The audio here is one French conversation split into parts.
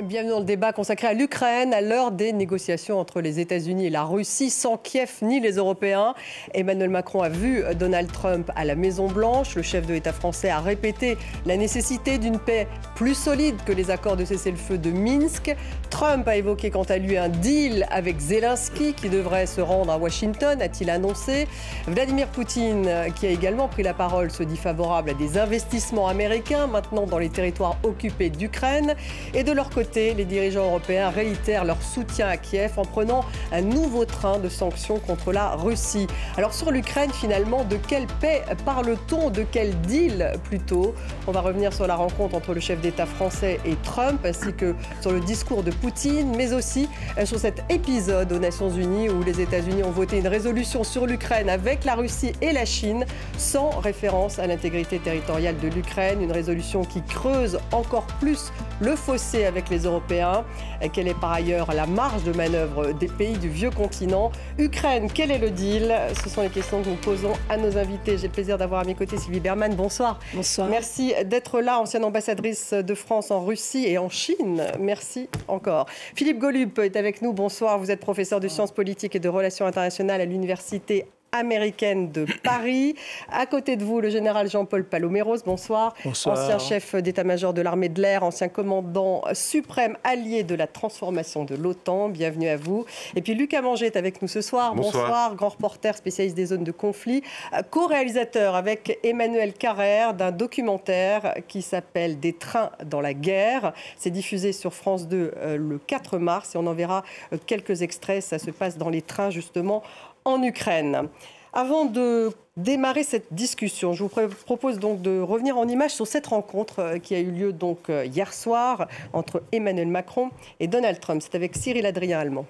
Bienvenue dans le débat consacré à l'Ukraine, à l'heure des négociations entre les États-Unis et la Russie, sans Kiev ni les Européens. Emmanuel Macron a vu Donald Trump à la Maison-Blanche. Le chef de l'État français a répété la nécessité d'une paix plus solide que les accords de cessez-le-feu de Minsk. Trump a évoqué quant à lui un deal avec Zelensky qui devrait se rendre à Washington, a-t-il annoncé. Vladimir Poutine, qui a également pris la parole, se dit favorable à des investissements américains maintenant dans les territoires occupés d'Ukraine. Et de leur côté, les dirigeants européens réitèrent leur soutien à Kiev en prenant un nouveau train de sanctions contre la Russie. Alors sur l'Ukraine, finalement, de quelle paix parle-t-on? De quel deal plutôt? On va revenir sur la rencontre entre le chef d'État français et Trump, ainsi que sur le discours de Poutine, mais aussi sur cet épisode aux Nations Unies où les États-Unis ont voté une résolution sur l'Ukraine avec la Russie et la Chine, sans référence à l'intégrité territoriale de l'Ukraine. Une résolution qui creuse encore plus le fossé avec les Européens. Quelle est par ailleurs la marge de manœuvre des pays du vieux continent? Ukraine, quel est le deal? Ce sont les questions que nous posons à nos invités. J'ai le plaisir d'avoir à mes côtés Sylvie Bermann. Bonsoir. Bonsoir. Merci d'être là, ancienne ambassadrice de France en Russie et en Chine. Merci encore. Philippe Golup est avec nous. Bonsoir. Vous êtes professeur de sciences politiques et de relations internationales à l'université américaine de Paris. À côté de vous, le général Jean-Paul Paloméros, bonsoir. Bonsoir. Ancien chef d'état-major de l'armée de l'air, ancien commandant suprême allié de la transformation de l'OTAN. Bienvenue à vous. Et puis Lucas Manger est avec nous ce soir. Bonsoir. Grand reporter spécialiste des zones de conflit, co-réalisateur avec Emmanuel Carrère d'un documentaire qui s'appelle Des trains dans la guerre. C'est diffusé sur France 2 le 4 mars et on en verra quelques extraits. Ça se passe dans les trains justement en Ukraine. Avant de démarrer cette discussion, je vous propose donc de revenir en images sur cette rencontre qui a eu lieu donc hier soir entre Emmanuel Macron et Donald Trump. C'est avec Cyril Adrien Allemand.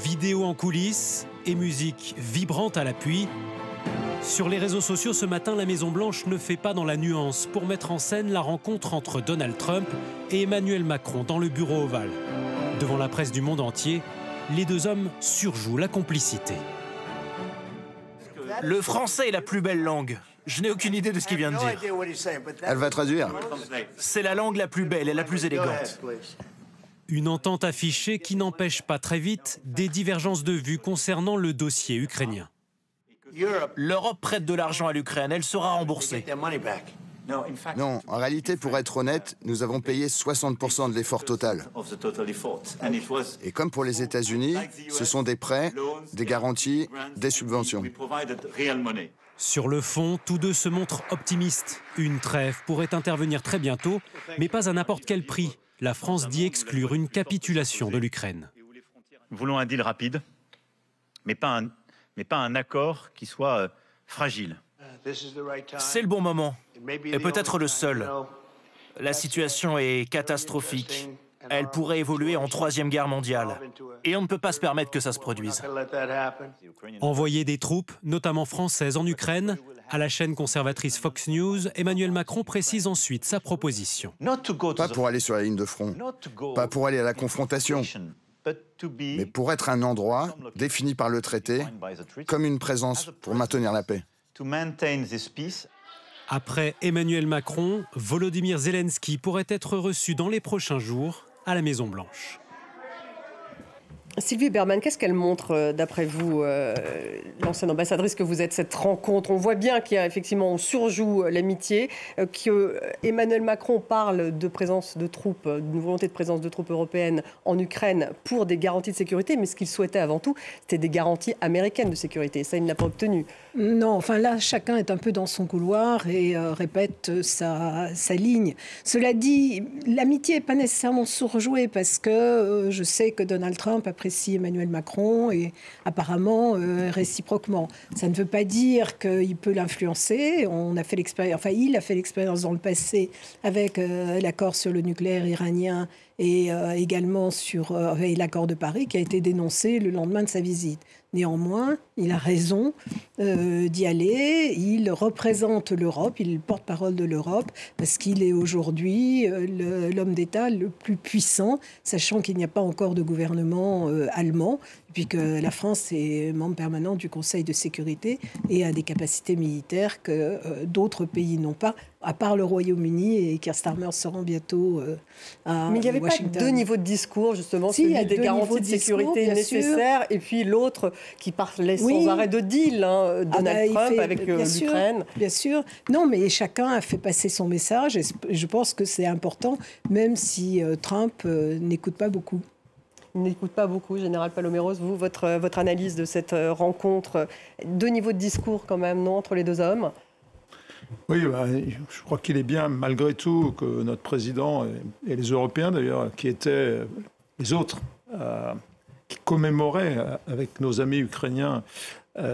Vidéo en coulisses et musique vibrante à l'appui. Sur les réseaux sociaux ce matin, la Maison-Blanche ne fait pas dans la nuance pour mettre en scène la rencontre entre Donald Trump et Emmanuel Macron dans le bureau ovale. Devant la presse du monde entier, les deux hommes surjouent la complicité. Le français est la plus belle langue. Je n'ai aucune idée de ce qu'il vient de dire. Elle va traduire. C'est la langue la plus belle et la plus élégante. Une entente affichée qui n'empêche pas très vite des divergences de vues concernant le dossier ukrainien. L'Europe prête de l'argent à l'Ukraine, elle sera remboursée. Non, en réalité, pour être honnête, nous avons payé 60% de l'effort total. Et comme pour les États-Unis, ce sont des prêts, des garanties, des subventions. Sur le fond, tous deux se montrent optimistes. Une trêve pourrait intervenir très bientôt, mais pas à n'importe quel prix. La France dit exclure une capitulation de l'Ukraine. Nous voulons un deal rapide, mais pas un accord qui soit fragile. C'est le bon moment, et peut-être le seul. La situation est catastrophique. Elle pourrait évoluer en troisième guerre mondiale. Et on ne peut pas se permettre que ça se produise. Envoyer des troupes, notamment françaises, en Ukraine. À la chaîne conservatrice Fox News, Emmanuel Macron précise ensuite sa proposition. Pas pour aller sur la ligne de front, pas pour aller à la confrontation, mais pour être un endroit défini par le traité comme une présence pour maintenir la paix. Après Emmanuel Macron, Volodymyr Zelensky pourrait être reçu dans les prochains jours à la Maison-Blanche. Sylvie Bermann, qu'est-ce qu'elle montre, d'après vous, l'ancienne ambassadrice que vous êtes, cette rencontre? On voit bien qu'il y a effectivement, on surjoue l'amitié, que Emmanuel Macron parle de présence de troupes, d'une volonté de présence de troupes européennes en Ukraine pour des garanties de sécurité, mais ce qu'il souhaitait avant tout, c'était des garanties américaines de sécurité. Ça, il ne l'a pas obtenu. Non, enfin là, chacun est un peu dans son couloir et répète sa ligne. Cela dit, l'amitié n'est pas nécessairement surjouée parce que je sais que Donald Trump apprécie Emmanuel Macron et apparemment réciproquement. Ça ne veut pas dire qu'il peut l'influencer. On a fait l'expérience, enfin il a fait l'expérience dans le passé avec l'accord sur le nucléaire iranien et également sur l'accord de Paris qui a été dénoncé le lendemain de sa visite. Néanmoins, il a raison d'y aller. Il représente l'Europe, il est le porte-parole de l'Europe, parce qu'il est aujourd'hui l'homme d'État le plus puissant, sachant qu'il n'y a pas encore de gouvernement allemand, puis que la France est membre permanent du Conseil de sécurité et a des capacités militaires que d'autres pays n'ont pas, à part le Royaume-Uni, et Keir Starmer se rend bibientôt à Washington. Mais il n'y avait pas deux niveaux de discours, justement, Si, celui des garanties de sécurité nécessaires, et puis l'autre qui parlait sans arrêt de deal, Donald Trump avec l'Ukraine. Bien sûr. Non, mais chacun a fait passer son message, et je pense que c'est important, même si Trump n'écoute pas beaucoup. Il n'écoute pas beaucoup, Général Paloméros. Vous, votre analyse de cette rencontre, deux niveaux de discours quand même, non, entre les deux hommes? Oui, je crois qu'il est bien, malgré tout, que notre président, et les Européens d'ailleurs, qui étaient les autres, qui commémoraient avec nos amis ukrainiens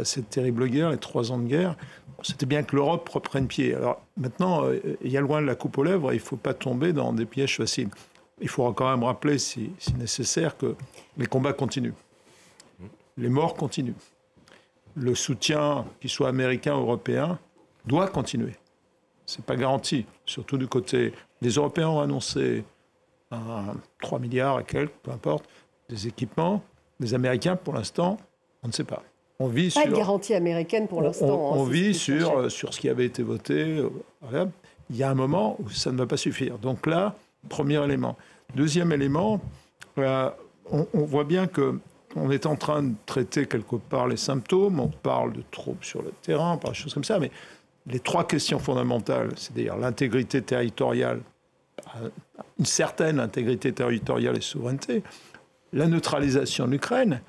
cette terrible guerre, les 3 ans de guerre, c'était bien que l'Europe reprenne pied. Alors maintenant, il y a loin de la coupe aux lèvres, il ne faut pas tomber dans des pièges faciles. Il faudra quand même rappeler, si nécessaire, que les combats continuent. Les morts continuent. Le soutien, qu'il soit américain ou européen, doit continuer. Ce n'est pas garanti, surtout du côté... Les Européens ont annoncé 3 milliards et quelques, peu importe, des équipements. Les Américains, pour l'instant, on ne sait pas. On vit pas de garantie américaine pour l'instant. On vit sur ce qui avait été voté. Il y a un moment où ça ne va pas suffire. Donc là, premier élément. Deuxième élément, on voit bien qu'on est en train de traiter quelque part les symptômes, on parle de troupes sur le terrain, par des choses comme ça, mais les 3 questions fondamentales, c'est-à-dire l'intégrité territoriale, une certaine intégrité territoriale et souveraineté, la neutralisation de l'Ukraine,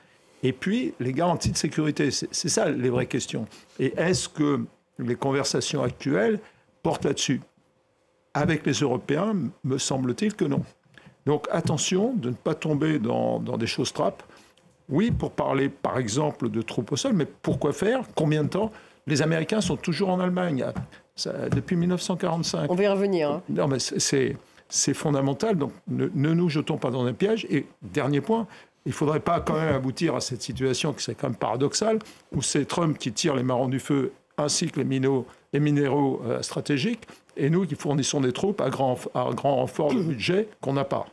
et puis les garanties de sécurité. C'est ça les vraies questions. Et est-ce que les conversations actuelles portent là-dessus? Avec les Européens, me semble-t-il que non. Donc attention de ne pas tomber dans des choses trappes. Oui, pour parler par exemple de troupes au sol, mais pourquoi faire? Combien de temps? Les Américains sont toujours en Allemagne, depuis 1945. On va y revenir. Hein. Non, mais c'est fondamental, donc ne nous jetons pas dans un piège. Et dernier point, il ne faudrait pas quand même aboutir à cette situation qui serait quand même paradoxale, où c'est Trump qui tire les marrons du feu, ainsi que les minéraux stratégiques, et nous qui fournissons des troupes à grand renfort de budget qu'on n'a pas.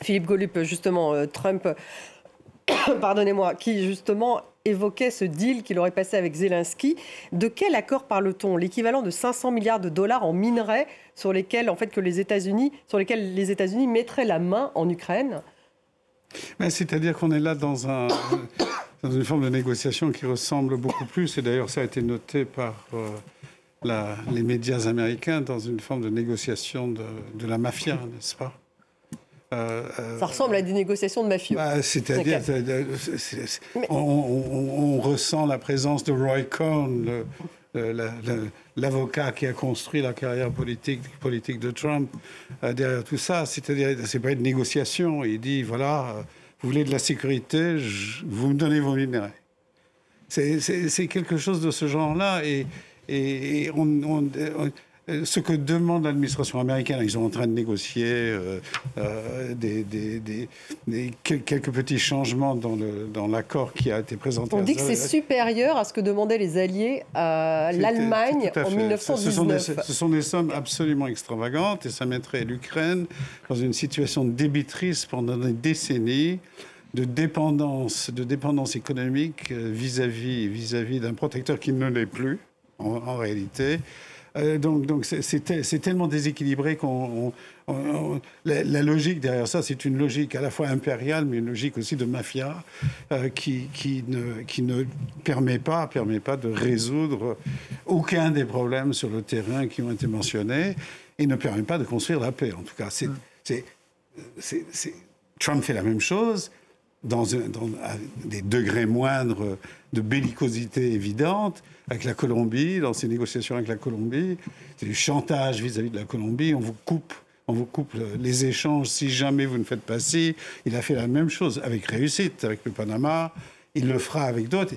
Philippe Gollub, justement, Trump, pardonnez-moi, qui justement évoquait ce deal qu'il aurait passé avec Zelensky. De quel accord parle-t-on? L'équivalent de 500 milliards de dollars en minerais sur lesquels les États-Unis mettraient la main en Ukraine? C'est-à-dire qu'on est là dans une forme de négociation qui ressemble beaucoup plus, et d'ailleurs ça a été noté par les médias américains, dans une forme de négociation de la mafia, n'est-ce pas? Ça ressemble à des négociations de mafieux. C'est-à-dire, on ressent la présence de Roy Cohn, l'avocat qui a construit la carrière politique de Trump, derrière tout ça. C'est-à-dire, c'est pas une négociation. Il dit, voilà, vous voulez de la sécurité, vous me donnez vos minerais. C'est quelque chose de ce genre-là. Et ce que demande l'administration américaine, ils sont en train de négocier quelques petits changements dans l'accord qui a été présenté. On dit que c'est supérieur à ce que demandaient les Alliés à l'Allemagne en 1919. Ce sont des sommes absolument extravagantes, et ça mettrait l'Ukraine dans une situation débitrice pendant des décennies de dépendance économique vis-à-vis d'un protecteur qui ne l'est plus, en réalité. Donc c'est tellement déséquilibré la logique derrière ça, c'est une logique à la fois impériale, mais une logique aussi de mafia qui ne permet pas de résoudre aucun des problèmes sur le terrain qui ont été mentionnés, et ne permet pas de construire la paix. En tout cas, Trump fait la même chose, à des degrés moindres de bellicosité évidente, avec la Colombie, dans ses négociations avec la Colombie. C'est du chantage vis-à-vis de la Colombie. On vous coupe les échanges si jamais vous ne faites pas ci. Il a fait la même chose avec réussite, avec le Panama. Il le fera avec d'autres.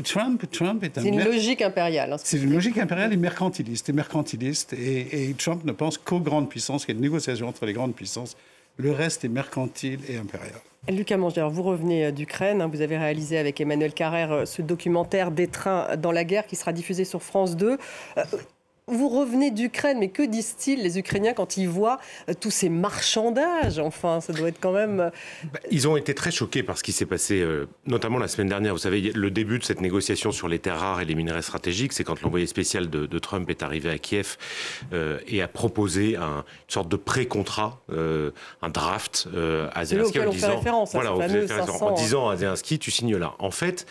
Trump est un... C'est une logique impériale. C'est une logique impériale et mercantiliste. Et Trump ne pense qu'aux grandes puissances, qu'il y a une négociation entre les grandes puissances. Le reste est mercantile et impérial. Lucas Mangeur, vous revenez d'Ukraine. Vous avez réalisé avec Emmanuel Carrère ce documentaire Des trains dans la guerre qui sera diffusé sur France 2. vous revenez d'Ukraine, mais que disent-ils les Ukrainiens quand ils voient tous ces marchandages? Enfin, ça doit être quand même... Ils ont été très choqués par ce qui s'est passé, notamment la semaine dernière. Vous savez, le début de cette négociation sur les terres rares et les minerais stratégiques, c'est quand l'envoyé spécial de Trump est arrivé à Kiev et a proposé une sorte de pré-contrat, un draft à Zelensky en disant... Voilà, en disant à Zelensky, tu signes là. En fait...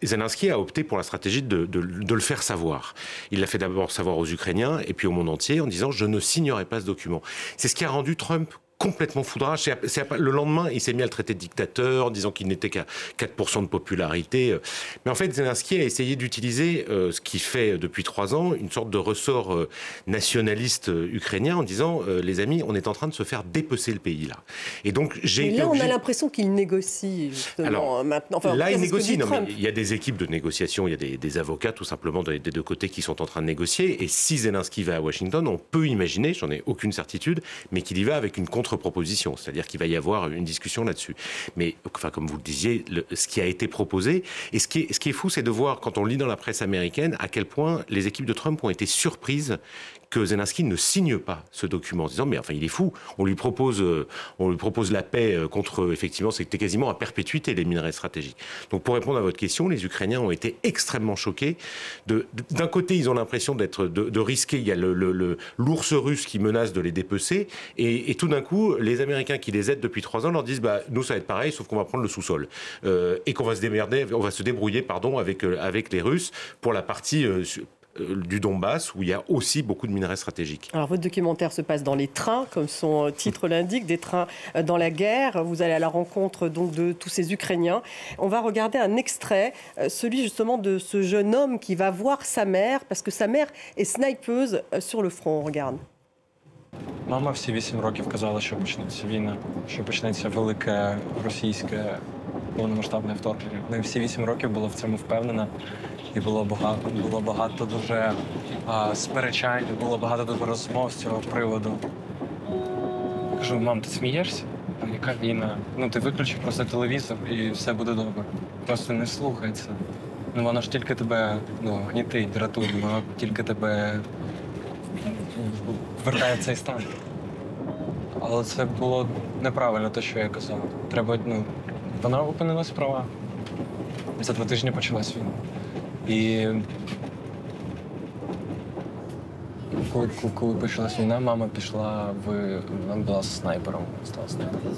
Zelensky a opté pour la stratégie de le faire savoir. Il l'a fait d'abord savoir aux Ukrainiens et puis au monde entier en disant « je ne signerai pas ce document ». C'est ce qui a rendu Trump complètement foudrage. Le lendemain, il s'est mis à le traiter de dictateur, en disant qu'il n'était qu'à 4% de popularité. Mais en fait, Zelensky a essayé d'utiliser ce qu'il fait depuis 3 ans, une sorte de ressort nationaliste ukrainien, en disant les amis, on est en train de se faire dépecer le pays là. Et donc on a l'impression qu'il négocie justement. Alors, maintenant. Enfin, là, il négocie. Non, mais il y a des équipes de négociation, il y a des avocats tout simplement des 2 côtés qui sont en train de négocier. Et si Zelensky va à Washington, on peut imaginer, j'en ai aucune certitude, mais qu'il y va avec une contre-proposition, c'est-à-dire qu'il va y avoir une discussion là-dessus. Mais enfin, comme vous le disiez, ce qui a été proposé, et ce qui est fou, c'est de voir, quand on lit dans la presse américaine, à quel point les équipes de Trump ont été surprises que Zelensky ne signe pas ce document, en disant mais enfin il est fou, on lui propose la paix contre, effectivement c'était quasiment à perpétuité les minerais stratégiques. Donc pour répondre à votre question, les Ukrainiens ont été extrêmement choqués. D'un côté ils ont l'impression de risquer, il y a l'ours russe qui menace de les dépecer, et tout d'un coup les Américains qui les aident depuis 3 ans leur disent bah nous ça va être pareil sauf qu'on va prendre le sous-sol et qu'on va se débrouiller avec les Russes pour la partie du Donbass, où il y a aussi beaucoup de minerais stratégiques. Alors, votre documentaire se passe dans les trains, comme son titre l'indique, des trains dans la guerre. Vous allez à la rencontre donc de tous ces Ukrainiens. On va regarder un extrait, celui justement de ce jeune homme qui va voir sa mère, parce que sa mère est snipeuse sur le front. On regarde. Мама всі 8 років казала, що почнеться війна, що почнеться велике російське повномасштабне вторгнення. Ми всі 8 років була в цьому впевнена. І було багато дуже сперечань, було багато дуже розмов з цього приводу. Кажу, мам, ти смієшся? Яка війна? Ну, ти виключи просто телевізор і все буде добре. Просто не слухай це. Ну, воно ж тільки тебе гнітить, дратує, воно тільки тебе вертає в цей стан. Але це було неправильно, те, що я казав. Треба, вона опинилась права. За 2 тижні почалась війна. І коли почалась війна, мама пішла вона була снайпером, стала снайпером.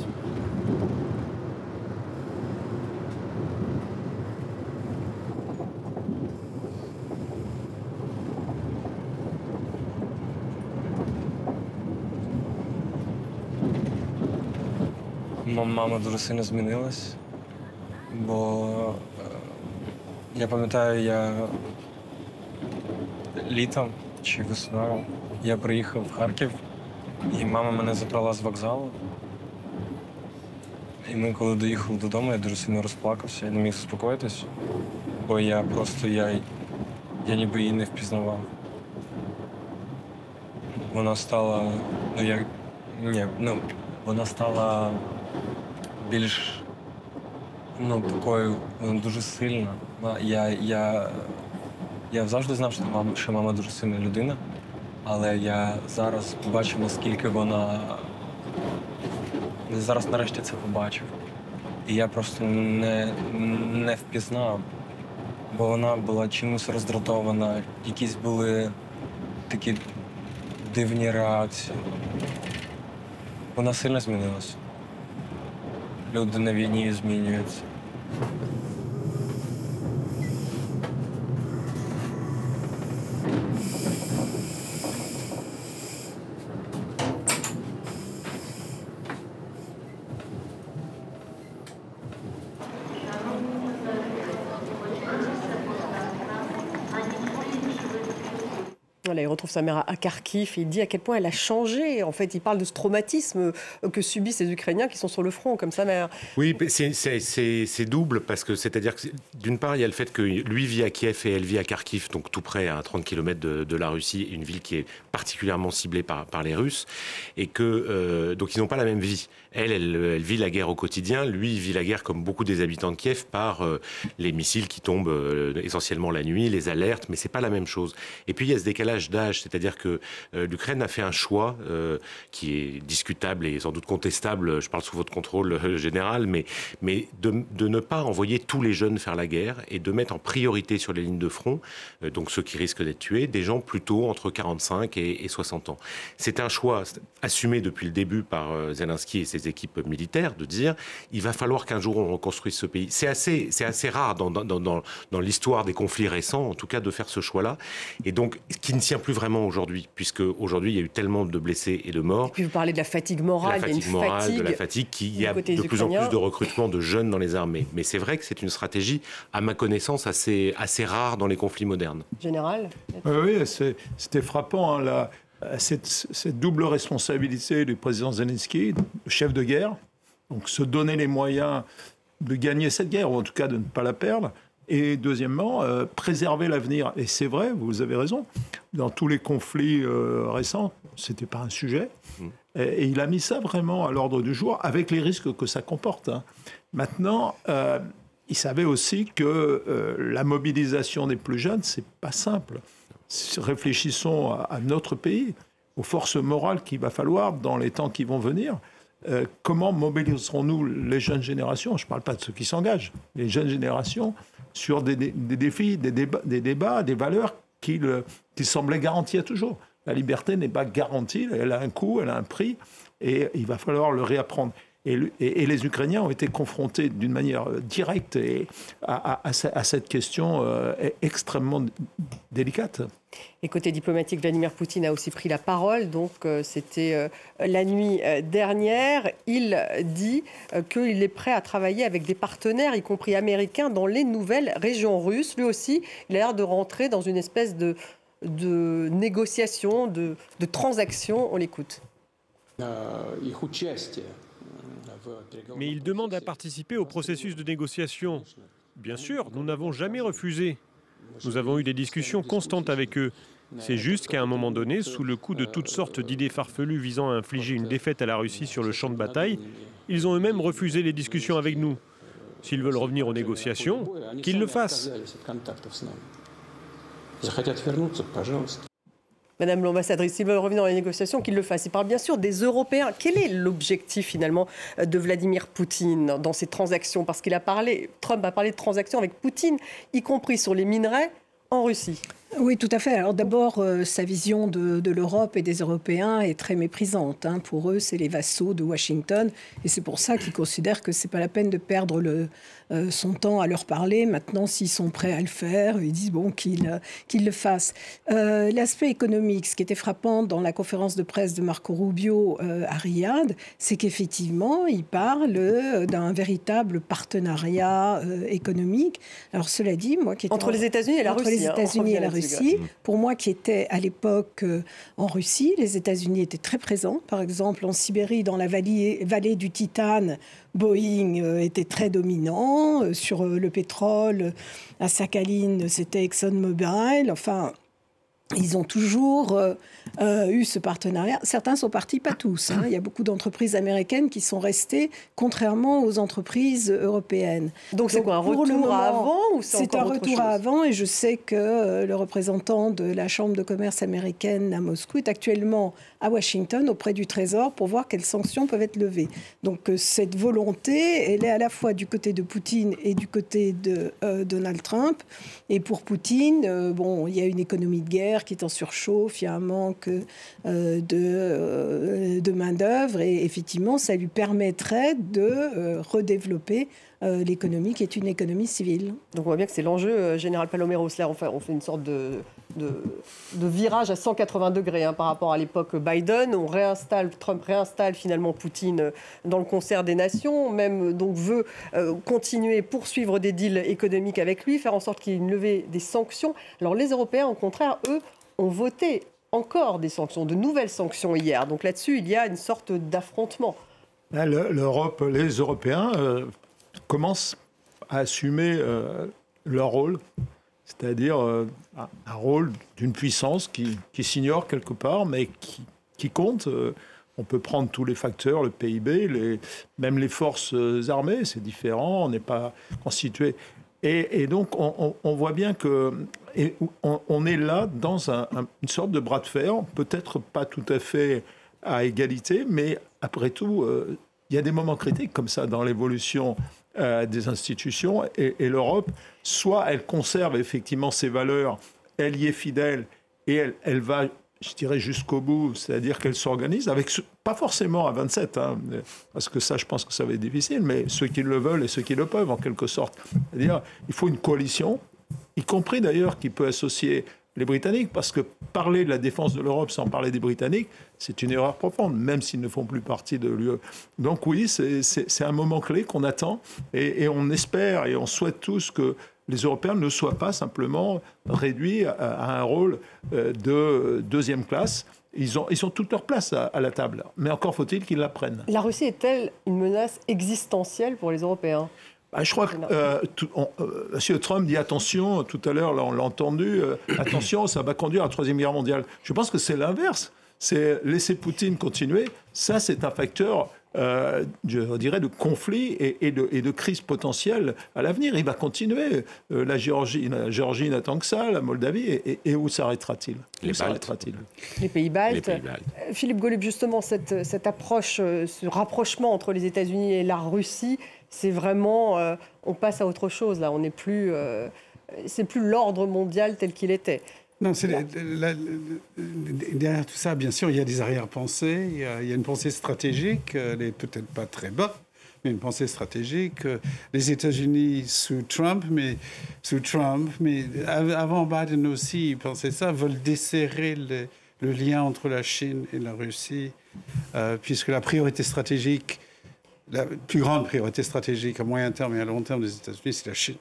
Мама дуже сильно змінилась, бо я пам'ятаю, літом чи весною я приїхав в Харків, і мама мене забрала з вокзалу. І ми, коли доїхали додому, я дуже сильно розплакався, я не міг заспокоїтись, бо я ніби її не впізнавав. Вона стала, вона стала більш, такою, дуже сильна. Я завжди знав, що мама дуже сильна людина, але я зараз побачив, наскільки вона... Зараз нарешті це побачив. І я просто не впізнав, бо вона була чимось роздратована, якісь були такі дивні реакції. Вона сильно змінилася. Люди на війні змінюються. Voilà, il retrouve sa mère à Kharkiv et il dit à quel point elle a changé. En fait, il parle de ce traumatisme que subissent ces Ukrainiens qui sont sur le front, comme sa mère. Oui, c'est double, parce que c'est-à-dire que d'une part, il y a le fait que lui vit à Kiev et elle vit à Kharkiv, donc tout près, à 30 km de la Russie, une ville qui est particulièrement ciblée par les Russes, et que donc ils n'ont pas la même vie. Elle vit la guerre au quotidien, lui, il vit la guerre comme beaucoup des habitants de Kiev par les missiles qui tombent essentiellement la nuit, les alertes, mais c'est pas la même chose. Et puis il y a ce décalage partage d'âge, c'est-à-dire que l'Ukraine a fait un choix qui est discutable et sans doute contestable, je parle sous votre contrôle général, mais de ne pas envoyer tous les jeunes faire la guerre et de mettre en priorité sur les lignes de front, donc ceux qui risquent d'être tués, des gens plutôt entre 45 et 60 ans. C'est un choix assumé depuis le début par Zelensky et ses équipes militaires de dire il va falloir qu'un jour on reconstruise ce pays. C'est assez rare dans l'histoire des conflits récents, en tout cas, de faire ce choix-là, et donc qui ne tient plus vraiment aujourd'hui, puisque aujourd'hui il y a eu tellement de blessés et de morts. Et puis vous parlez de la fatigue morale, de la fatigue qu'il y a de plus en plus de recrutement de jeunes dans les armées. Mais c'est vrai que c'est une stratégie, à ma connaissance, assez rare dans les conflits modernes. Général ? Oui, c'était frappant, hein, cette double responsabilité du président Zelensky, le chef de guerre, donc se donner les moyens de gagner cette guerre, ou en tout cas de ne pas la perdre, et deuxièmement, préserver l'avenir. Et c'est vrai, vous avez raison, dans tous les conflits récents, ce n'était pas un sujet, et il a mis ça vraiment à l'ordre du jour, avec les risques que ça comporte, hein. Maintenant, il savait aussi que la mobilisation des plus jeunes, c'est pas simple. Réfléchissons à notre pays, aux forces morales qu'il va falloir dans les temps qui vont venir. Comment mobiliserons-nous les jeunes générations? Je ne parle pas de ceux qui s'engagent, les jeunes générations sur des défis, des débats, des valeurs qui semblaient garanties à toujours. La liberté n'est pas garantie, elle a un coût, elle a un prix, et il va falloir le réapprendre. Et les Ukrainiens ont été confrontés d'une manière directe à cette question extrêmement délicate. Et côté diplomatique, Vladimir Poutine a aussi pris la parole. Donc, c'était la nuit dernière. Il dit qu'il est prêt à travailler avec des partenaires, y compris américains, dans les nouvelles régions russes. Lui aussi, il a l'air de rentrer dans une espèce de négociation, de transaction. On l'écoute. Mais il demande à participer au processus de négociation. Bien sûr, nous n'avons jamais refusé. Nous avons eu des discussions constantes avec eux. C'est juste qu'à un moment donné, sous le coup de toutes sortes d'idées farfelues visant à infliger une défaite à la Russie sur le champ de bataille, ils ont eux-mêmes refusé les discussions avec nous. S'ils veulent revenir aux négociations, qu'ils le fassent. Madame l'ambassadrice, s'ils veulent revenir dans les négociations, qu'ils le fassent. Il parle bien sûr des Européens. Quel est l'objectif finalement de Vladimir Poutine dans ces transactions? Parce qu'il Trump a parlé de transactions avec Poutine, y compris sur les minerais en Russie. Oui, tout à fait. Alors d'abord, sa vision de l'Europe et des Européens est très méprisante, hein. Pour eux, c'est les vassaux de Washington. Et c'est pour ça qu'ils considèrent que ce n'est pas la peine de perdre son temps à leur parler. Maintenant, s'ils sont prêts à le faire, ils disent bon, qu'ils le fassent. L'aspect économique, ce qui était frappant dans la conférence de presse de Marco Rubio à Riyad, c'est qu'effectivement, il parle d'un véritable partenariat économique. Alors cela dit, moi qui étais entre les États-Unis et la Russie. Les États-Unis et la Russie. Pour moi qui étais à l'époque en Russie, les États-Unis étaient très présents. Par exemple, en Sibérie, dans la vallée du Titane, Boeing était très dominant. Sur le pétrole, à Sakhaline, c'était ExxonMobil. Enfin, ils ont toujours eu ce partenariat. Certains sont partis, pas tous, hein. Il y a beaucoup d'entreprises américaines qui sont restées, contrairement aux entreprises européennes. Donc c'est quoi, un retour à avant ou c'est un retour à avant, et je sais que le représentant de la Chambre de commerce américaine à Moscou est actuellement à Washington auprès du Trésor pour voir quelles sanctions peuvent être levées. Donc cette volonté, elle est à la fois du côté de Poutine et du côté de Donald Trump. Et pour Poutine, bon, il y a une économie de guerre qui est en surchauffe, il y a un manque de main-d'œuvre, et effectivement, ça lui permettrait de redévelopper l'économie qui est une économie civile. Donc on voit bien que c'est l'enjeu, Général Paloméros. Là, on fait une sorte de virage à 180 degrés par rapport à l'époque Biden. Trump réinstalle finalement Poutine dans le concert des nations, même donc veut continuer, poursuivre des deals économiques avec lui, faire en sorte qu'il y ait une levée des sanctions. Alors les Européens, au contraire, eux, ont voté encore des sanctions, de nouvelles sanctions hier. Donc là-dessus, il y a une sorte d'affrontement. L'Europe, les Européens commencent à assumer leur rôle, c'est-à-dire un rôle d'une puissance qui s'ignore quelque part, mais qui compte. On peut prendre tous les facteurs, le PIB, même les forces armées, c'est différent, on n'est pas constitué. Et donc, on voit bien qu'on est là dans une sorte de bras de fer, peut-être pas tout à fait à égalité, mais après tout, il y a des moments critiques comme ça dans l'évolution des institutions. Et l'Europe, soit elle conserve effectivement ses valeurs, elle y est fidèle, et elle va, je dirais, jusqu'au bout, c'est-à-dire qu'elle s'organise, pas forcément à 27, parce que ça, je pense que ça va être difficile, mais ceux qui le veulent et ceux qui le peuvent, en quelque sorte. C'est-à-dire, il faut une coalition, y compris d'ailleurs qui peut associer les Britanniques, parce que parler de la défense de l'Europe sans parler des Britanniques, c'est une erreur profonde, même s'ils ne font plus partie de l'UE. Donc oui, c'est un moment clé qu'on attend, et on espère et on souhaite tous que les Européens ne soient pas simplement réduits à un rôle de deuxième classe. Ils ont toute leur place à la table, mais encore faut-il qu'ils la prennent. La Russie est-elle une menace existentielle pour les Européens ? Je crois que M. Trump dit attention, tout à l'heure, on l'a entendu, attention, ça va conduire à la Troisième Guerre mondiale. Je pense que c'est l'inverse. C'est laisser Poutine continuer. Ça, c'est un facteur, je dirais, de conflit et de crise potentielle à l'avenir. Il va continuer. La Géorgie n'attend que ça, la Moldavie. Et où s'arrêtera-t-il ? Les pays baltes. Philippe Golub, justement, cette approche, ce rapprochement entre les États-Unis et la Russie, c'est vraiment, on passe à autre chose là. On n'est plus, c'est plus l'ordre mondial tel qu'il était. Non, derrière tout ça, bien sûr, il y a des arrière-pensées, il y a une pensée stratégique, elle n'est peut-être pas très bas, mais une pensée stratégique. Les États-Unis sous Trump, mais avant Biden aussi, ils pensaient ça, veulent desserrer le lien entre la Chine et la Russie, puisque la priorité stratégique, la plus grande priorité stratégique à moyen terme et à long terme des États-Unis, c'est la Chine,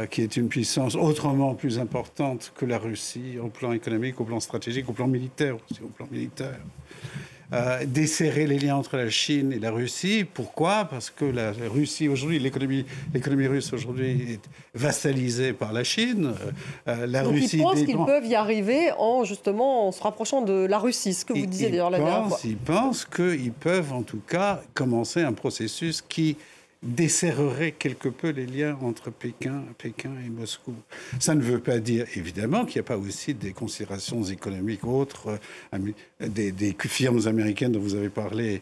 qui est une puissance autrement plus importante que la Russie, au plan économique, au plan stratégique, au plan militaire aussi, au plan militaire. Desserrer les liens entre la Chine et la Russie. Pourquoi ? Parce que la Russie, aujourd'hui, l'économie russe aujourd'hui est vassalisée par la Chine. Donc Russie ils pensent qu'ils peuvent y arriver en se rapprochant de la Russie, ce que vous disiez d'ailleurs la dernière fois. Ils pensent qu'ils peuvent en tout cas commencer un processus qui desserrerait quelque peu les liens entre Pékin et Moscou. Ça ne veut pas dire, évidemment, qu'il n'y a pas aussi des considérations économiques autres, des firmes américaines dont vous avez parlé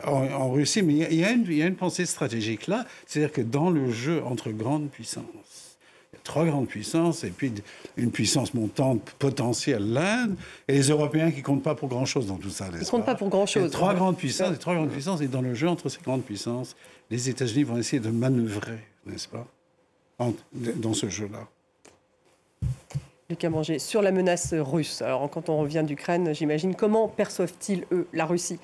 en Russie, mais il y a une pensée stratégique là, c'est-à-dire que dans le jeu entre grandes puissances, il y a 3 grandes puissances et puis une puissance montante potentielle, l'Inde, et les Européens qui ne comptent pas pour grand-chose dans tout ça. Ils ne comptent pas pour grand-chose. 3 grandes puissances, et dans le jeu entre ces grandes puissances, les États-Unis vont essayer de manœuvrer, n'est-ce pas, dans ce jeu-là. Lucas Manger, sur la menace russe, alors quand on revient d'Ukraine, j'imagine, comment perçoivent-ils, eux, la Russie ?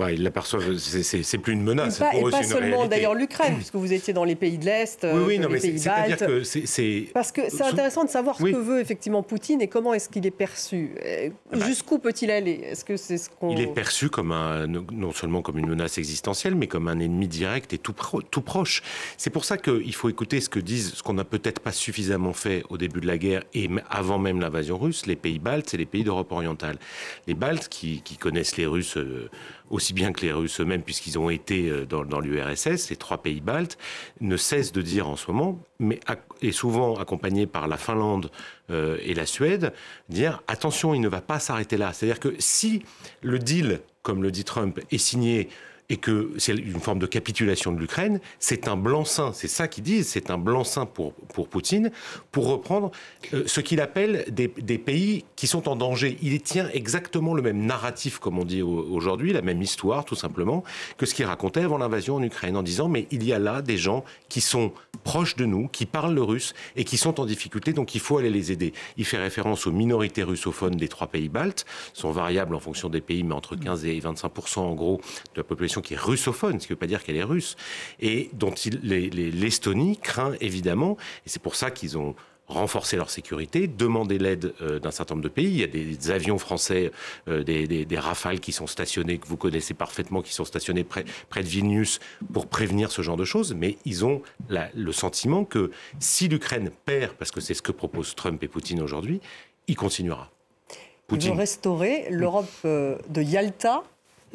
Ils l'aperçoivent, c'est plus une menace. Et pas seulement d'ailleurs l'Ukraine, puisque vous étiez dans les pays de l'Est, les pays baltes. Parce que c'est intéressant de savoir ce que veut effectivement Poutine et comment est-ce qu'il est perçu. Jusqu'où peut-il aller ? Est-ce que c'est ce qu'on... Il est perçu comme non seulement comme une menace existentielle, mais comme un ennemi direct et tout proche. C'est pour ça qu'il faut écouter ce qu'on n'a peut-être pas suffisamment fait au début de la guerre et avant même l'invasion russe. Les pays baltes, c'est les pays d'Europe orientale. Les Baltes qui connaissent les Russes aussi bien que les Russes eux-mêmes, puisqu'ils ont été dans l'URSS, les 3 pays baltes, ne cessent de dire en ce moment, et souvent accompagnés par la Finlande et la Suède, dire attention, il ne va pas s'arrêter là. C'est-à-dire que si le deal, comme le dit Trump, est signé et que c'est une forme de capitulation de l'Ukraine, c'est un blanc-seing, c'est ça qu'ils disent, c'est un blanc-seing pour Poutine, pour reprendre ce qu'il appelle des pays qui sont en danger. Il tient exactement le même narratif, comme on dit aujourd'hui, la même histoire, tout simplement, que ce qu'il racontait avant l'invasion en Ukraine, en disant, mais il y a là des gens qui sont proches de nous, qui parlent le russe et qui sont en difficulté, donc il faut aller les aider. Il fait référence aux minorités russophones des 3 pays baltes, sont variables en fonction des pays, mais entre 15 et 25% en gros de la population qui est russophone, ce qui ne veut pas dire qu'elle est russe, et dont l'Estonie craint évidemment, et c'est pour ça qu'ils ont renforcé leur sécurité, demandé l'aide d'un certain nombre de pays. Il y a des avions français, des Rafales qui sont stationnés, que vous connaissez parfaitement, qui sont stationnés près de Vilnius pour prévenir ce genre de choses, mais ils ont le sentiment que si l'Ukraine perd, parce que c'est ce que proposent Trump et Poutine aujourd'hui, il continuera. Ils veulent restaurer l'Europe de Yalta.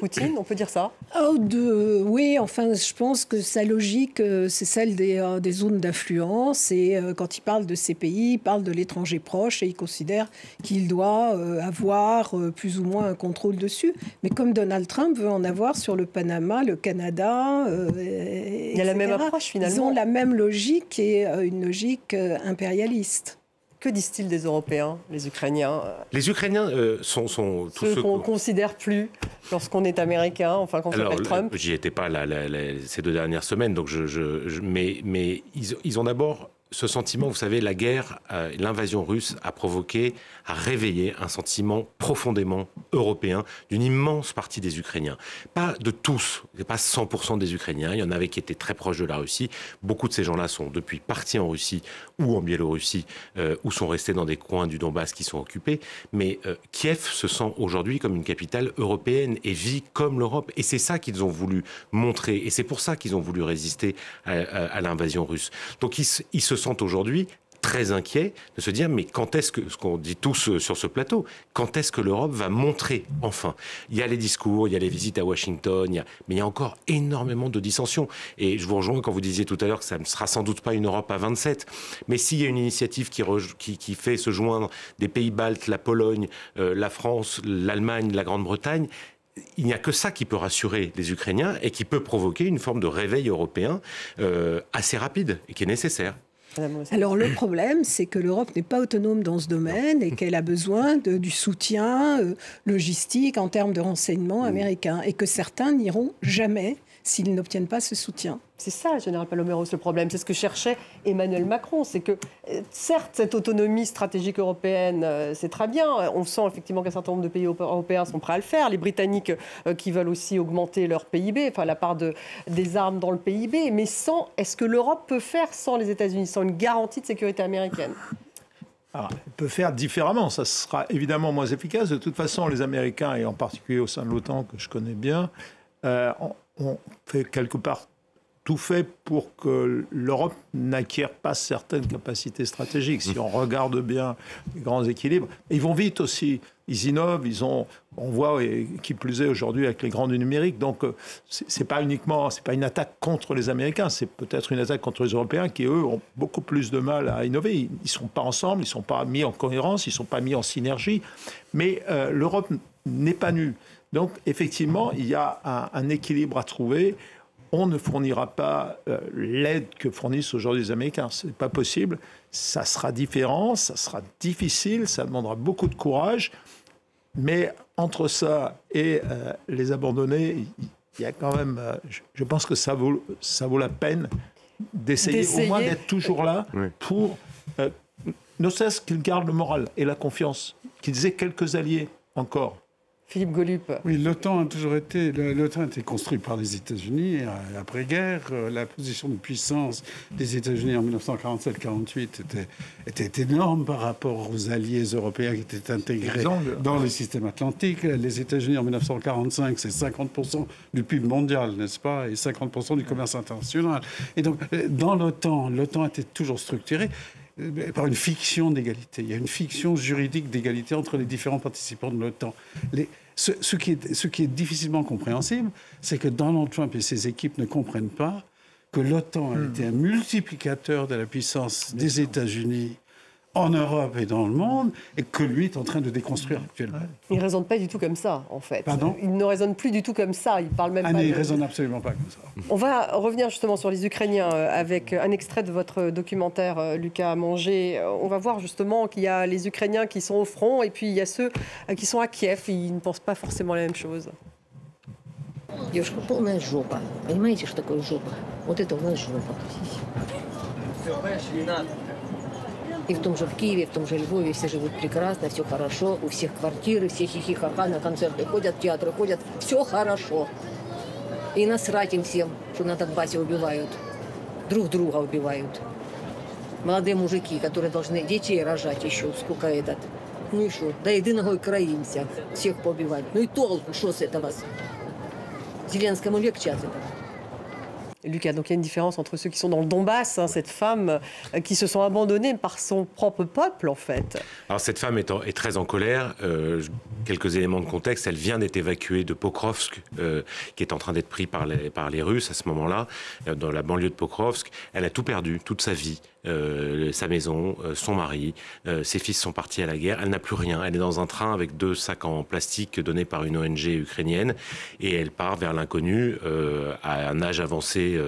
Poutine, on peut dire ça? Oui, enfin, je pense que sa logique, c'est celle des zones d'influence. Et quand il parle de ces pays, il parle de l'étranger proche et il considère qu'il doit avoir plus ou moins un contrôle dessus. Mais comme Donald Trump veut en avoir sur le Panama, le Canada, il y a la même approche finalement. Ils ont la même logique et une logique impérialiste. Que disent-ils des Européens, les Ukrainiens? Les Ukrainiens sont tous ceux qu'on ne considère plus lorsqu'on est américain, enfin quand on s'appelle Trump. J'y étais pas ces 2 dernières semaines, donc mais ils ont d'abord ce sentiment, vous savez, la guerre, l'invasion russe a réveillé un sentiment profondément européen d'une immense partie des Ukrainiens. Pas de tous, pas 100% des Ukrainiens, il y en avait qui étaient très proches de la Russie. Beaucoup de ces gens-là sont depuis partis en Russie ou en Biélorussie, ou sont restés dans des coins du Donbass qui sont occupés. Mais Kiev se sent aujourd'hui comme une capitale européenne et vit comme l'Europe. Et c'est ça qu'ils ont voulu montrer. Et c'est pour ça qu'ils ont voulu résister à l'invasion russe. Donc ils se sentent aujourd'hui très inquiets de se dire mais quand est-ce que, ce qu'on dit tous sur ce plateau, quand est-ce que l'Europe va montrer enfin? Il y a les discours, il y a les visites à Washington, mais il y a encore énormément de dissensions. Et je vous rejoins quand vous disiez tout à l'heure que ça ne sera sans doute pas une Europe à 27, mais s'il y a une initiative qui fait se joindre des pays baltes, la Pologne, la France, l'Allemagne, la Grande-Bretagne, il n'y a que ça qui peut rassurer les Ukrainiens et qui peut provoquer une forme de réveil européen assez rapide et qui est nécessaire. Alors le problème, c'est que l'Europe n'est pas autonome dans ce domaine et qu'elle a besoin du soutien logistique en termes de renseignement américain et que certains n'iront jamais s'ils n'obtiennent pas ce soutien. C'est ça, Général Paloméros, le problème. C'est ce que cherchait Emmanuel Macron. C'est que, certes, cette autonomie stratégique européenne, c'est très bien. On sent effectivement qu'un certain nombre de pays européens sont prêts à le faire. Les Britanniques qui veulent aussi augmenter leur PIB, enfin la part des armes dans le PIB. Mais est-ce que l'Europe peut faire sans les États-Unis, sans une garantie de sécurité américaine? Alors, elle peut faire différemment. Ça sera évidemment moins efficace. De toute façon, les Américains, et en particulier au sein de l'OTAN, que je connais bien, ont fait quelque part tout fait pour que l'Europe n'acquiert pas certaines capacités stratégiques. Si on regarde bien les grands équilibres, ils vont vite aussi. Ils innovent, on voit, et qui plus est aujourd'hui avec les grands du numérique. Donc, c'est pas une attaque contre les Américains, c'est peut-être une attaque contre les Européens qui, eux, ont beaucoup plus de mal à innover. Ils ne sont pas ensemble, ils ne sont pas mis en cohérence, ils ne sont pas mis en synergie. Mais l'Europe n'est pas nue. Donc, effectivement, il y a un équilibre à trouver. On ne fournira pas l'aide que fournissent aujourd'hui les Américains. Ce n'est pas possible. Ça sera différent, ça sera difficile, ça demandera beaucoup de courage. Mais entre ça et les abandonner, il y a quand même... je pense que ça vaut la peine d'essayer au moins d'être toujours là pour... ne serait-ce qu'ils gardent le moral et la confiance, qu'ils aient quelques alliés encore. Philippe Goolup. Oui, l'OTAN a toujours été... L'OTAN a été construit par les États-Unis après-guerre. La position de puissance des États-Unis en 1947-48 était énorme par rapport aux alliés européens qui étaient intégrés dans le système atlantique. Les États-Unis en 1945, c'est 50% du PIB mondial, n'est-ce pas, et 50% du commerce international. Et donc, dans l'OTAN était toujours structurée par une fiction d'égalité. Il y a une fiction juridique d'égalité entre les différents participants de l'OTAN. Ce qui est difficilement compréhensible, c'est que Donald Trump et ses équipes ne comprennent pas que l'OTAN a été un multiplicateur de la puissance des États-Unis en Europe et dans le monde, et que lui est en train de déconstruire actuellement. Il ne raisonne pas du tout comme ça, en fait. Pardon ? Il ne raisonne plus du tout comme ça. Il parle même pas. Il ne raisonne absolument pas comme ça. On va revenir justement sur les Ukrainiens avec un extrait de votre documentaire, Lucas Manger. On va voir justement qu'il y a les Ukrainiens qui sont au front, et puis il y a ceux qui sont à Kiev. Ils ne pensent pas forcément la même chose. Девушка, полная жопа. Понимаете, что такое жопа? Вот это у нас жопа. И в том же в Киеве, в том же Львове все живут прекрасно, все хорошо, у всех квартиры, все хихи-ха-ха, на концерты ходят, в театры ходят, все хорошо. И насрать им всем, что на Донбассе убивают, друг друга убивают. Молодые мужики, которые должны детей рожать еще, сколько этот. Ну и что, до единого украинца всех поубивать. Ну и толку, что с этого? Зеленскому легче от этого. Lucas, donc il y a une différence entre ceux qui sont dans le Donbass, cette femme qui se sont abandonnés par son propre peuple, en fait. Alors cette femme est très en colère. Quelques éléments de contexte. Elle vient d'être évacuée de Pokrovsk, qui est en train d'être pris par les Russes à ce moment-là, dans la banlieue de Pokrovsk. Elle a tout perdu, toute sa vie. Sa maison, son mari, ses fils sont partis à la guerre. Elle n'a plus rien. Elle est dans un train avec 2 sacs en plastique donnés par une ONG ukrainienne et elle part vers l'inconnu à un âge avancé.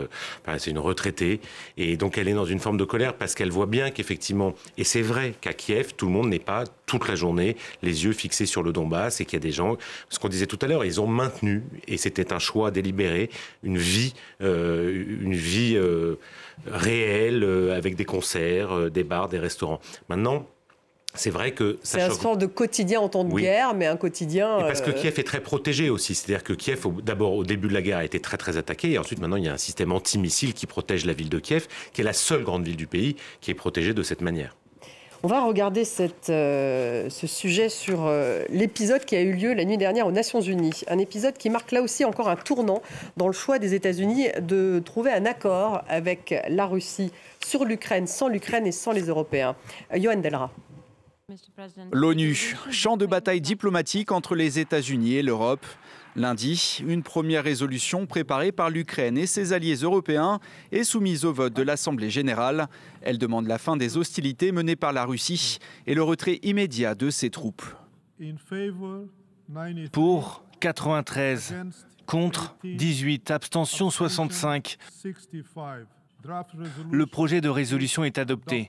C'est une retraitée et donc elle est dans une forme de colère parce qu'elle voit bien qu'effectivement, et c'est vrai qu'à Kiev, tout le monde n'est pas toute la journée les yeux fixés sur le Donbass et qu'il y a des gens, ce qu'on disait tout à l'heure, ils ont maintenu, et c'était un choix délibéré, une vie réelle avec des concerts, des bars, des restaurants. Maintenant, c'est vrai que ça choque. C'est un sort de quotidien en temps de guerre, mais un quotidien... Et parce que Kiev est très protégé aussi. C'est-à-dire que Kiev, d'abord, au début de la guerre, a été très, très attaqué. Et ensuite, maintenant, il y a un système antimissile qui protège la ville de Kiev, qui est la seule grande ville du pays qui est protégée de cette manière. On va regarder ce sujet sur l'épisode qui a eu lieu la nuit dernière aux Nations Unies. Un épisode qui marque là aussi encore un tournant dans le choix des États-Unis de trouver un accord avec la Russie sur l'Ukraine, sans l'Ukraine et sans les Européens. Yohann Delra. L'ONU, champ de bataille diplomatique entre les États-Unis et l'Europe. Lundi, une première résolution préparée par l'Ukraine et ses alliés européens est soumise au vote de l'Assemblée générale. Elle demande la fin des hostilités menées par la Russie et le retrait immédiat de ses troupes. Pour 93, contre 18, abstention 65. Le projet de résolution est adopté.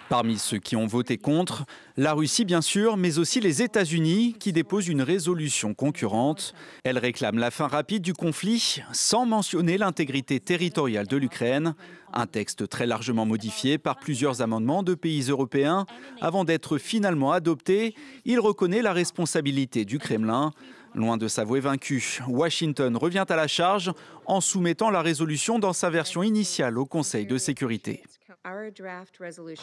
Parmi ceux qui ont voté contre, la Russie bien sûr, mais aussi les États-Unis qui déposent une résolution concurrente. Elle réclame la fin rapide du conflit sans mentionner l'intégrité territoriale de l'Ukraine. Un texte très largement modifié par plusieurs amendements de pays européens. Avant d'être finalement adopté, il reconnaît la responsabilité du Kremlin. Loin de s'avouer vaincu, Washington revient à la charge en soumettant la résolution dans sa version initiale au Conseil de sécurité.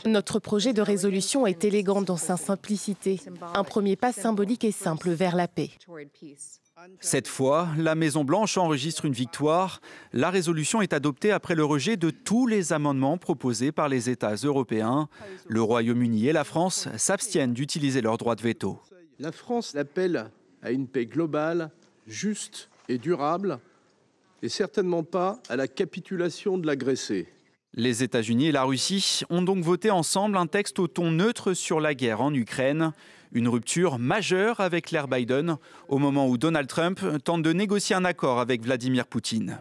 Notre projet de résolution est élégant dans sa simplicité, un premier pas symbolique et simple vers la paix. Cette fois, la Maison-Blanche enregistre une victoire. La résolution est adoptée après le rejet de tous les amendements proposés par les États européens. Le Royaume-Uni et la France s'abstiennent d'utiliser leur droit de veto. La France appelle à une paix globale, juste et durable, et certainement pas à la capitulation de l'agressé. Les États-Unis et la Russie ont donc voté ensemble un texte au ton neutre sur la guerre en Ukraine. Une rupture majeure avec l'ère Biden, au moment où Donald Trump tente de négocier un accord avec Vladimir Poutine.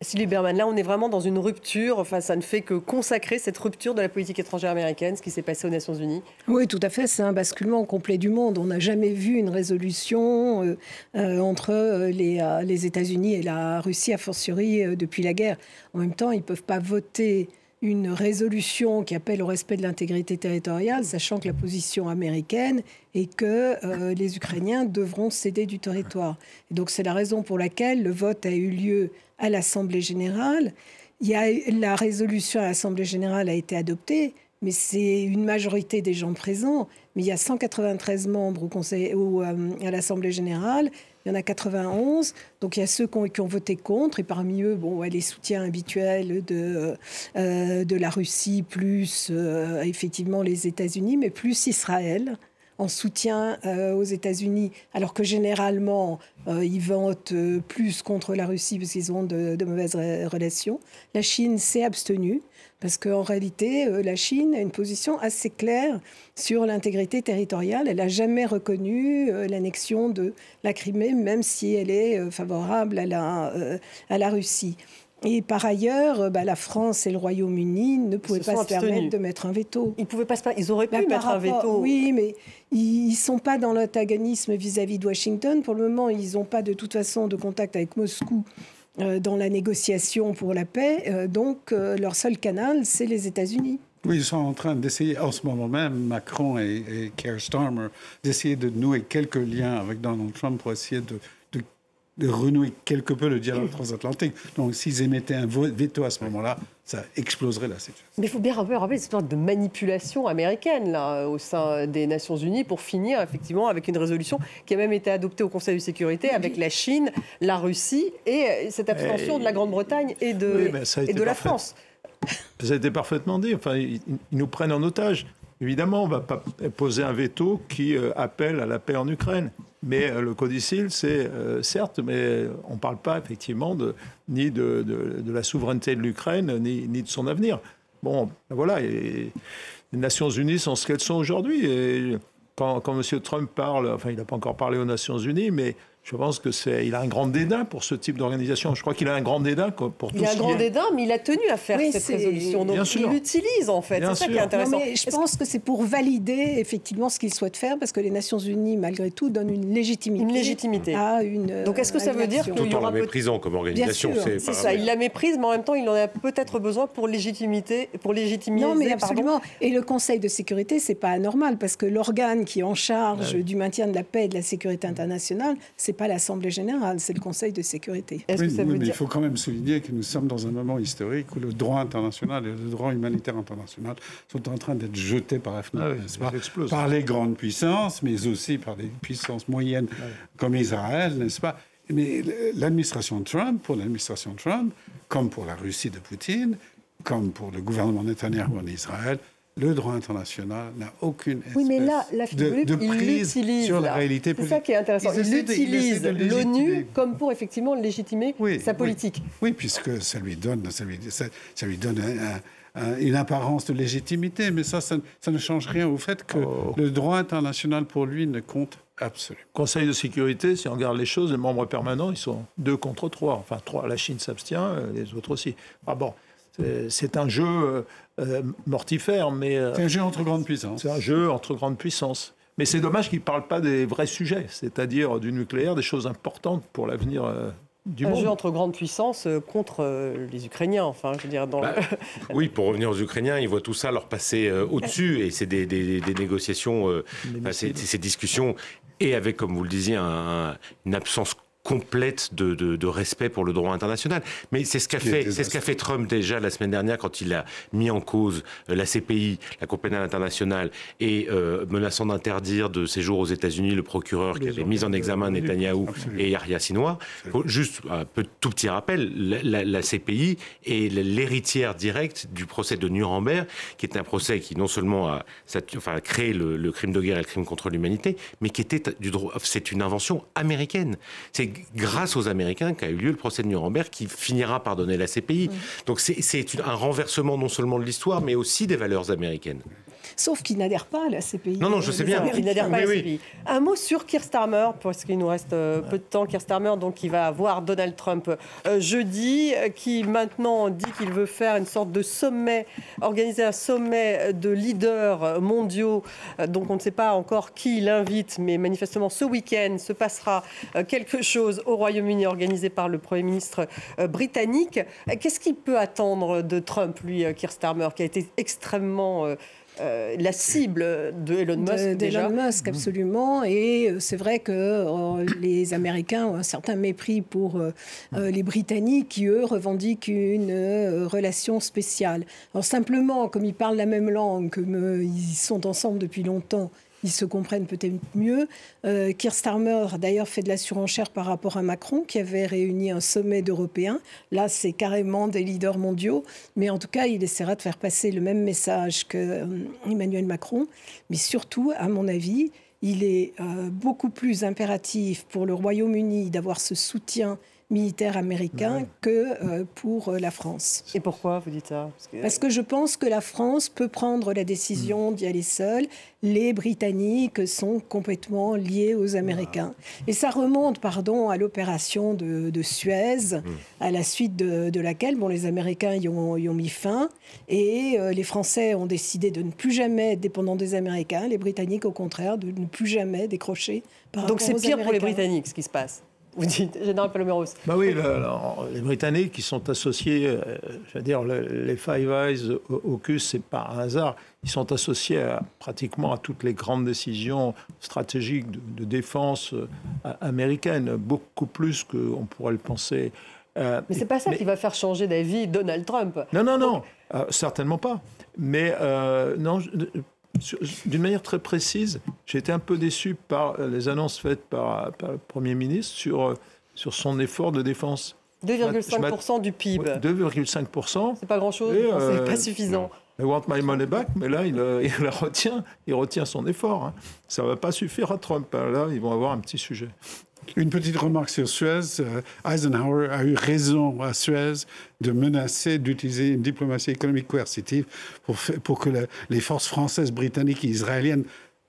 Sylvie Bermann, là on est vraiment dans une rupture, enfin ça ne fait que consacrer cette rupture de la politique étrangère américaine, ce qui s'est passé aux Nations Unies. Oui, tout à fait, c'est un basculement complet du monde. On n'a jamais vu une résolution entre les États-Unis et la Russie, a fortiori depuis la guerre. En même temps, ils ne peuvent pas voter une résolution qui appelle au respect de l'intégrité territoriale, sachant que la position américaine est que les Ukrainiens devront céder du territoire. Et donc c'est la raison pour laquelle le vote a eu lieu à l'Assemblée générale. La résolution à l'Assemblée générale a été adoptée, mais c'est une majorité des gens présents. Mais il y a 193 membres à l'Assemblée générale. Il y en a 91, donc il y a ceux qui ont voté contre, et parmi eux, les soutiens habituels de la Russie, plus effectivement les États-Unis, mais plus Israël, en soutien aux États-Unis, alors que généralement, ils votent plus contre la Russie parce qu'ils ont de mauvaises relations. La Chine s'est abstenue, parce qu'en réalité, la Chine a une position assez claire sur l'intégrité territoriale. Elle n'a jamais reconnu l'annexion de la Crimée, même si elle est favorable à la Russie. Et par ailleurs, la France et le Royaume-Uni ne pouvaient pas se permettre de mettre un veto. Ils auraient pu mettre un veto. Oui, mais ils ne sont pas dans l'antagonisme vis-à-vis de Washington. Pour le moment, ils n'ont pas de toute façon de contact avec Moscou dans la négociation pour la paix. Donc, leur seul canal, c'est les États-Unis. Oui, ils sont en train d'essayer, en ce moment même, Macron et Keir Starmer, d'essayer de nouer quelques liens avec Donald Trump pour essayer renouer quelque peu le dialogue transatlantique. Donc s'ils émettaient un veto à ce moment-là, ça exploserait la situation. Mais il faut bien rappeler cette sorte de manipulation américaine là, au sein des Nations Unies pour finir effectivement avec une résolution qui a même été adoptée au Conseil de sécurité avec la Chine, la Russie et cette abstention de la Grande-Bretagne et de la France. Ça a été parfaitement dit. Enfin, ils nous prennent en otage. Évidemment, on ne va pas poser un veto qui appelle à la paix en Ukraine. Mais le codicile, c'est certes, mais on ne parle pas effectivement ni de la souveraineté de l'Ukraine, ni de son avenir. Bon, voilà, et les Nations Unies sont ce qu'elles sont aujourd'hui. Et quand M. Trump parle, enfin, il n'a pas encore parlé aux Nations Unies, mais je pense qu'il a un grand dédain pour ce type d'organisation. Je crois qu'il a un grand dédain pour tout ce qui est... Il a un grand dédain, mais il a tenu à faire cette résolution. Donc il l'utilise, en fait. C'est ça qui est intéressant. Non, mais je pense que c'est pour valider, effectivement, ce qu'il souhaite faire, parce que les Nations Unies, malgré tout, donnent une légitimité. Une légitimité. À une Donc est-ce que ça veut dire qu'il y tout en aura... la méprisant comme organisation. C'est ça, il la méprise, mais en même temps, il en a peut-être besoin pour légitimiser... Non, mais absolument. Et le Conseil de sécurité, c'est pas anormal, parce que l'organe qui est en charge du maintien de la paix et de la sécurité internationale, c'est pas l'Assemblée générale, c'est le Conseil de sécurité. Mais il faut quand même souligner que nous sommes dans un moment historique où le droit international et le droit humanitaire international sont en train d'être jetés par la fenêtre, par les grandes puissances, mais aussi par les puissances moyennes comme Israël, n'est-ce pas? Mais l'administration Trump, comme pour la Russie de Poutine, comme pour le gouvernement Netanyahou en Israël, le droit international n'a aucune espèce de prise sur la réalité politique. C'est ça qui est intéressant. Il utilise l'ONU comme pour effectivement légitimer sa politique. Oui, puisque ça lui donne une apparence de légitimité. Mais ça ne change rien au fait que le droit international pour lui ne compte absolument. Conseil de sécurité, si on regarde les choses, les membres permanents, ils sont 2 contre 3. Enfin, 3, la Chine s'abstient, les autres aussi. Ah bon. C'est un jeu mortifère, mais... c'est un jeu entre grandes puissances. C'est un jeu entre grandes puissances. Mais c'est dommage qu'ils ne parlent pas des vrais sujets, c'est-à-dire du nucléaire, des choses importantes pour l'avenir du monde. Un jeu entre grandes puissances contre les Ukrainiens, enfin, je veux dire... Oui, pour revenir aux Ukrainiens, ils voient tout ça leur passer au-dessus, et c'est des négociations, ces discussions, et avec, comme vous le disiez, une absence complète de respect pour le droit international. Mais c'est ce qu'a fait Trump déjà la semaine dernière quand il a mis en cause la CPI, la Cour pénale internationale, et menaçant d'interdire de séjour aux États-Unis le procureur qui avait mis en examen Netanyahou et Yahya Sinwar. Juste un tout petit rappel, la CPI est l'héritière directe du procès de Nuremberg, qui est un procès qui non seulement a créé le crime de guerre et le crime contre l'humanité, mais qui était c'est une invention américaine. C'est grâce aux Américains qu'a eu lieu le procès de Nuremberg qui finira par donner la CPI. Donc c'est un renversement non seulement de l'histoire, mais aussi des valeurs américaines. Sauf qu'ils n'adhèrent pas à la CPI. Non, je sais bien. Ils n'adhèrent pas à la CPI. Un mot sur Keir Starmer, parce qu'il nous reste peu de temps. Keir Starmer, donc, qui va voir Donald Trump jeudi, qui maintenant dit qu'il veut faire une sorte de sommet, organiser un sommet de leaders mondiaux. Donc on ne sait pas encore qui il invite, mais manifestement ce week-end se passera quelque chose au Royaume-Uni organisé par le Premier ministre britannique. Qu'est-ce qu'il peut attendre de Trump, lui, Keir Starmer, qui a été extrêmement... la cible de Elon Musk d'Elon Musk, absolument. Et c'est vrai que les Américains ont un certain mépris pour les Britanniques qui, eux, revendiquent une relation spéciale. Alors simplement, comme ils parlent la même langue, comme ils sont ensemble depuis longtemps, ils se comprennent peut-être mieux. Keir Starmer a d'ailleurs fait de la surenchère par rapport à Macron, qui avait réuni un sommet d'Européens. Là, c'est carrément des leaders mondiaux. Mais en tout cas, il essaiera de faire passer le même message qu'Emmanuel Macron. Mais surtout, à mon avis, il est beaucoup plus impératif pour le Royaume-Uni d'avoir ce soutien militaire américain que pour la France. Et pourquoi vous dites ça? Parce que je pense que la France peut prendre la décision d'y aller seule. Les Britanniques sont complètement liés aux Américains. Et ça remonte, à l'opération de Suez, à la suite de laquelle les Américains y ont mis fin. Et les Français ont décidé de ne plus jamais être dépendants des Américains. Les Britanniques, au contraire, de ne plus jamais décrocher par rapport aux Américains. Donc c'est pire pour les Britanniques, ce qui se passe? vous dites, Général Paloméros. Bah oui, les Britanniques qui sont associés, je veux dire, les Five Eyes, AUKUS, c'est pas un hasard. Ils sont associés pratiquement à toutes les grandes décisions stratégiques de défense américaine, beaucoup plus qu'on pourrait le penser. Mais c'est pas ça qui va faire changer d'avis Donald Trump. Non, certainement pas. Mais non. D'une manière très précise, j'ai été un peu déçu par les annonces faites par le Premier ministre sur son effort de défense. 2,5% du PIB. 2,5%. C'est pas grand-chose, c'est pas suffisant. I want my money back, mais là, il retient son effort. Hein. Ça ne va pas suffire à Trump. Là, ils vont avoir un petit sujet. Une petite remarque sur Suez. Eisenhower a eu raison à Suez de menacer d'utiliser une diplomatie économique coercitive pour que les forces françaises, britanniques et israéliennes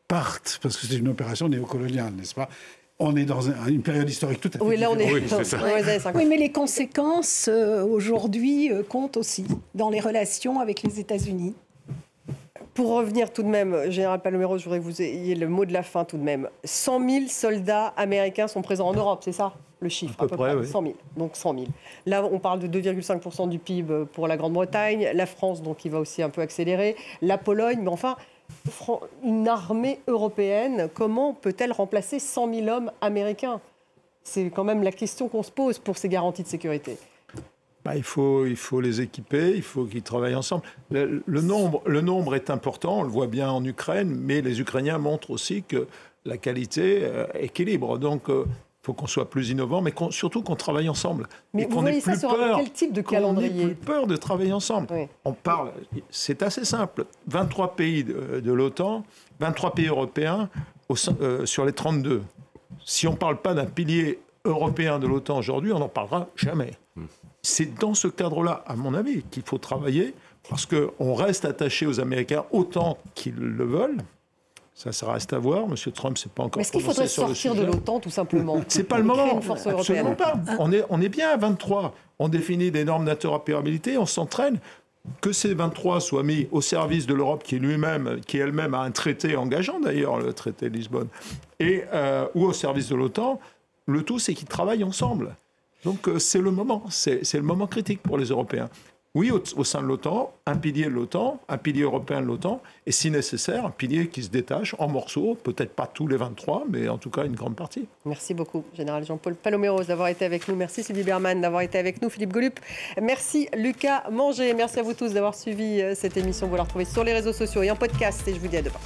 partent, parce que c'est une opération néocoloniale, n'est-ce pas? On est dans une période historique tout à fait différente. Là, on est... c'est ça. Oui, mais les conséquences, aujourd'hui, comptent aussi dans les relations avec les États-Unis. Pour revenir tout de même, Général Paloméros, je voudrais que vous ayez le mot de la fin tout de même. 100 000 soldats américains sont présents en Europe, c'est ça le chiffre? À peu près, oui. 100 000. Donc 100 000. Là, on parle de 2,5% du PIB pour la Grande-Bretagne, la France, donc, qui va aussi un peu accélérer, la Pologne, mais enfin, une armée européenne, comment peut-elle remplacer 100 000 hommes américains? C'est quand même la question qu'on se pose pour ces garanties de sécurité. Il faut les équiper, il faut qu'ils travaillent ensemble. Le nombre est important, on le voit bien en Ukraine, mais les Ukrainiens montrent aussi que la qualité équilibre. Donc, il faut qu'on soit plus innovant, mais surtout qu'on travaille ensemble. Mais vous voyez ça sur quel type de calendrier? On n'ait plus peur de travailler ensemble. Oui. On parle, c'est assez simple, 23 pays de l'OTAN, 23 pays européens sur les 32. Si on ne parle pas d'un pilier européen de l'OTAN aujourd'hui, on n'en parlera jamais. C'est dans ce cadre-là, à mon avis, qu'il faut travailler, parce qu'on reste attaché aux Américains autant qu'ils le veulent. Ça reste à voir. M. Trump, c'est pas encore. Est-ce qu'il faudrait sortir de l'OTAN, tout simplement? C'est pas le moment. Absolument pas. On est bien à 23. On définit des normes d'interopérabilité, on s'entraîne. Que ces 23 soient mis au service de l'Europe, qui elle-même a un traité engageant, d'ailleurs, le traité de Lisbonne, ou au service de l'OTAN, le tout, c'est qu'ils travaillent ensemble. Donc c'est le moment, c'est le moment critique pour les Européens. Oui, au sein de l'OTAN, un pilier de l'OTAN, un pilier européen de l'OTAN, et si nécessaire, un pilier qui se détache en morceaux, peut-être pas tous les 23, mais en tout cas une grande partie. Merci beaucoup, Général Jean-Paul Paloméros, d'avoir été avec nous. Merci Sylvie Bermann d'avoir été avec nous. Philippe Goulup, merci Lucas Manger. Merci à vous tous d'avoir suivi cette émission. Vous la retrouvez sur les réseaux sociaux et en podcast, et je vous dis à demain.